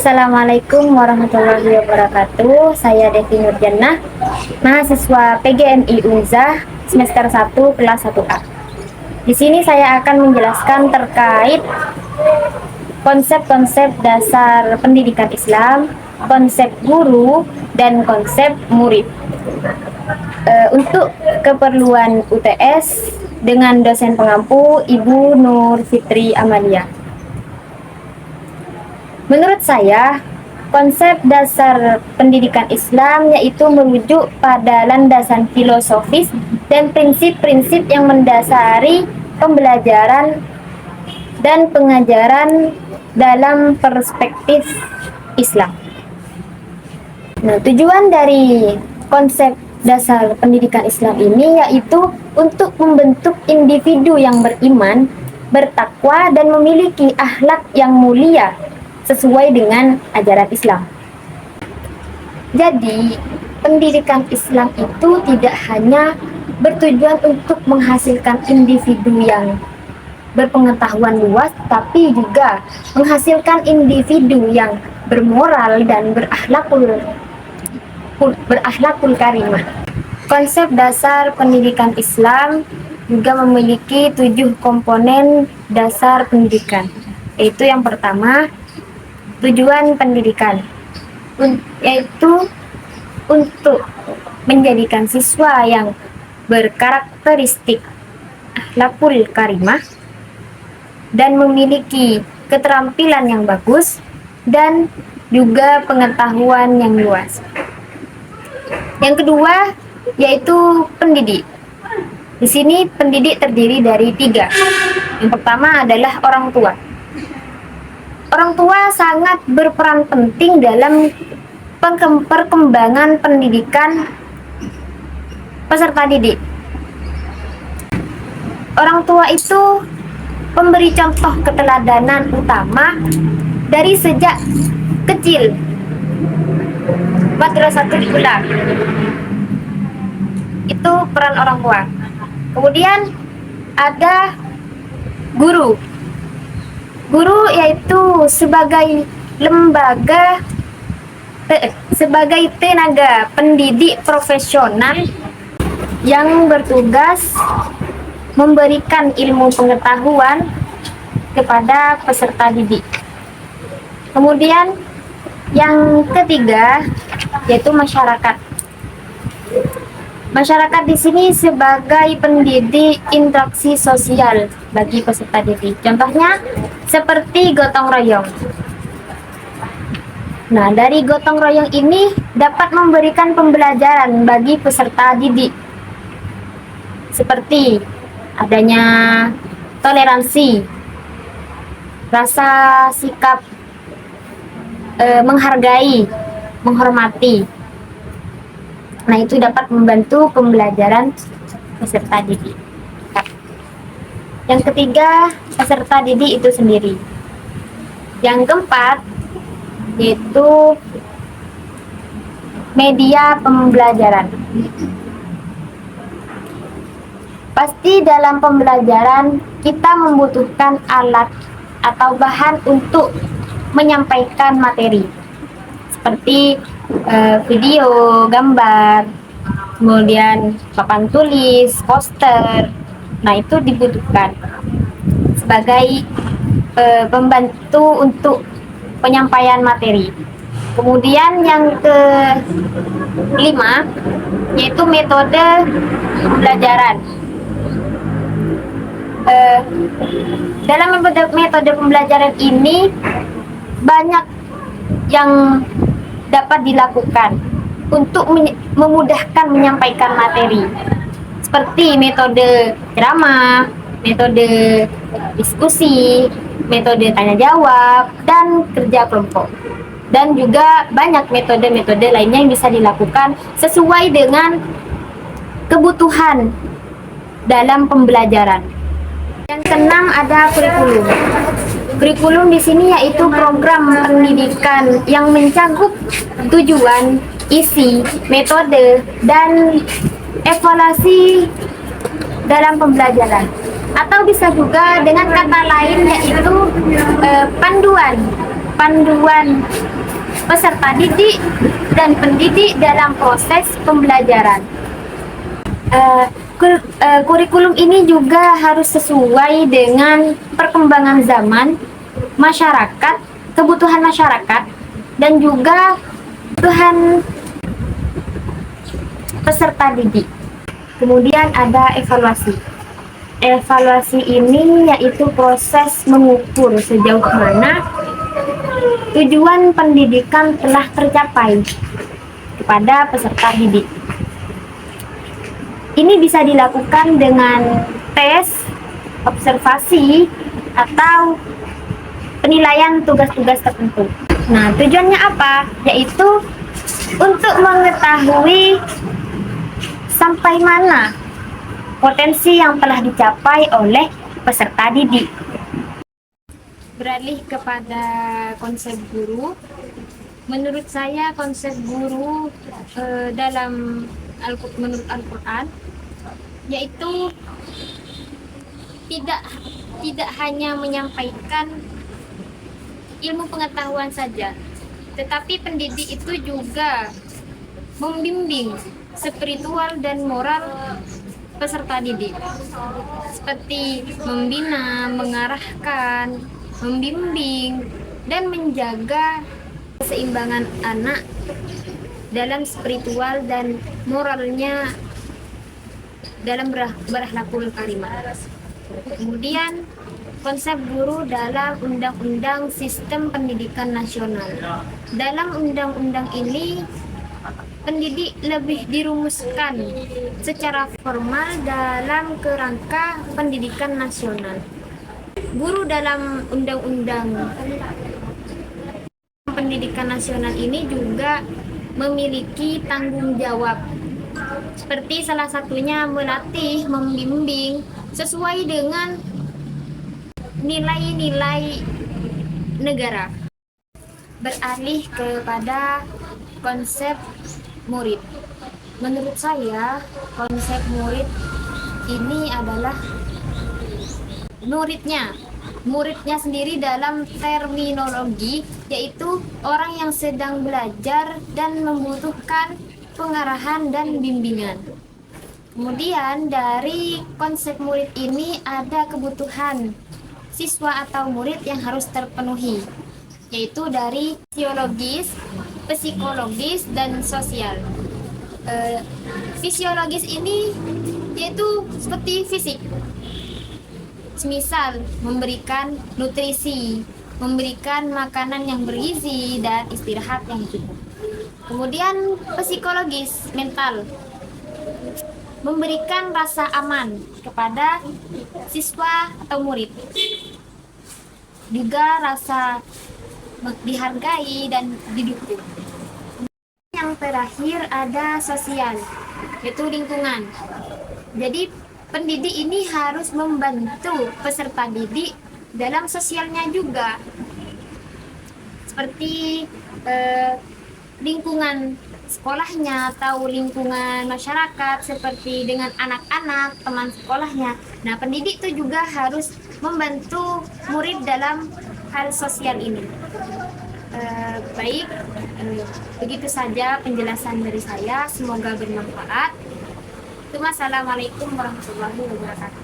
Assalamualaikum warahmatullahi wabarakatuh. Saya Devi Nurjannah, mahasiswa PGMI Unzah semester 1 kelas 1A. Di sini saya akan menjelaskan terkait konsep-konsep dasar pendidikan Islam, konsep guru, dan konsep murid. Untuk keperluan UTS dengan dosen pengampu Ibu Nur Fitri Amalia. Menurut saya, konsep dasar pendidikan Islam yaitu merujuk pada landasan filosofis dan prinsip-prinsip yang mendasari pembelajaran dan pengajaran dalam perspektif Islam. Nah, tujuan dari konsep dasar pendidikan Islam ini yaitu untuk membentuk individu yang beriman, bertakwa, dan memiliki akhlak yang mulia sesuai dengan ajaran Islam. Jadi, pendidikan Islam itu tidak hanya bertujuan untuk menghasilkan individu yang berpengetahuan luas, tapi juga menghasilkan individu yang bermoral dan berakhlakul karimah. Konsep dasar pendidikan Islam juga memiliki 7 komponen dasar pendidikan, yaitu yang pertama, tujuan pendidikan, yaitu untuk menjadikan siswa yang berkarakteristik akhlakul karimah dan memiliki keterampilan yang bagus dan juga pengetahuan yang luas. Yang kedua yaitu pendidik. Di sini pendidik terdiri dari 3. Yang pertama adalah orang tua. Orang tua sangat berperan penting dalam perkembangan pendidikan peserta didik. Orang tua itu memberi contoh keteladanan utama dari sejak kecil. Madrasatul Ula. Itu peran orang tua. Kemudian ada guru. Guru yaitu sebagai tenaga pendidik profesional yang bertugas memberikan ilmu pengetahuan kepada peserta didik. Kemudian yang ketiga yaitu masyarakat. Masyarakat di sini sebagai pendidik interaksi sosial bagi peserta didik. Contohnya seperti gotong royong. Nah, dari gotong royong ini dapat memberikan pembelajaran bagi peserta didik. Seperti adanya toleransi, rasa sikap menghargai, menghormati. Nah, itu dapat membantu pembelajaran peserta didik. Yang ketiga, peserta didik itu sendiri. Yang keempat, yaitu media pembelajaran. Pasti dalam pembelajaran kita membutuhkan alat atau bahan untuk menyampaikan materi. Seperti video, gambar, kemudian papan tulis, poster. Nah, itu dibutuhkan sebagai pembantu untuk penyampaian materi. Kemudian yang kelima yaitu metode pembelajaran. Dalam metode pembelajaran ini banyak yang dapat dilakukan untuk memudahkan menyampaikan materi, seperti metode ceramah, metode diskusi, metode tanya jawab, dan kerja kelompok. Dan juga banyak metode-metode lainnya yang bisa dilakukan sesuai dengan kebutuhan dalam pembelajaran. Yang keenam ada kurikulum. Kurikulum di sini yaitu program pendidikan yang mencakup tujuan, isi, metode, dan evaluasi dalam pembelajaran. Atau bisa juga dengan kata lain yaitu panduan panduan peserta didik dan pendidik dalam proses pembelajaran. Kurikulum ini juga harus sesuai dengan perkembangan zaman, masyarakat, kebutuhan masyarakat, dan juga kebutuhan peserta didik. Kemudian ada evaluasi. Evaluasi ini yaitu proses mengukur sejauh mana tujuan pendidikan telah tercapai kepada peserta didik. Ini bisa dilakukan dengan tes, observasi, atau penilaian tugas-tugas tertentu. Nah, tujuannya apa? Yaitu untuk mengetahui sampai mana potensi yang telah dicapai oleh peserta didik. Beralih kepada konsep guru, menurut saya konsep guru menurut Al-Quran yaitu tidak hanya menyampaikan ilmu pengetahuan saja, tetapi pendidik itu juga membimbing spiritual dan moral peserta didik, seperti membina, mengarahkan, membimbing, dan menjaga keseimbangan anak dalam spiritual dan moralnya dalam berakhlakul karimah. Kemudian konsep guru dalam Undang-Undang Sistem Pendidikan Nasional. Dalam undang-undang ini pendidik lebih dirumuskan secara formal dalam kerangka pendidikan nasional. Guru dalam Undang-Undang Pendidikan Nasional ini juga memiliki tanggung jawab, seperti salah satunya melatih, membimbing sesuai dengan nilai-nilai negara. Beralih kepada konsep murid. Menurut saya, konsep murid ini adalah muridnya sendiri dalam terminologi, yaitu orang yang sedang belajar dan membutuhkan pengarahan dan bimbingan. Kemudian dari konsep murid ini ada kebutuhan siswa atau murid yang harus terpenuhi, yaitu dari fisiologis, psikologis, dan sosial. Fisiologis ini yaitu seperti fisik, semisal memberikan nutrisi, memberikan makanan yang bergizi, dan istirahat yang cukup. Kemudian psikologis, mental, memberikan rasa aman kepada siswa atau murid, juga rasa dihargai dan didukung. Yang terakhir ada sosial, yaitu lingkungan. Jadi pendidik ini harus membantu peserta didik dalam sosialnya juga, seperti lingkungan sekolahnya atau lingkungan masyarakat, seperti dengan anak-anak, teman sekolahnya. Nah, pendidik itu juga harus membantu murid dalam hal sosial ini. Baik, begitu saja penjelasan dari saya. Semoga bermanfaat. Assalamualaikum warahmatullahi wabarakatuh.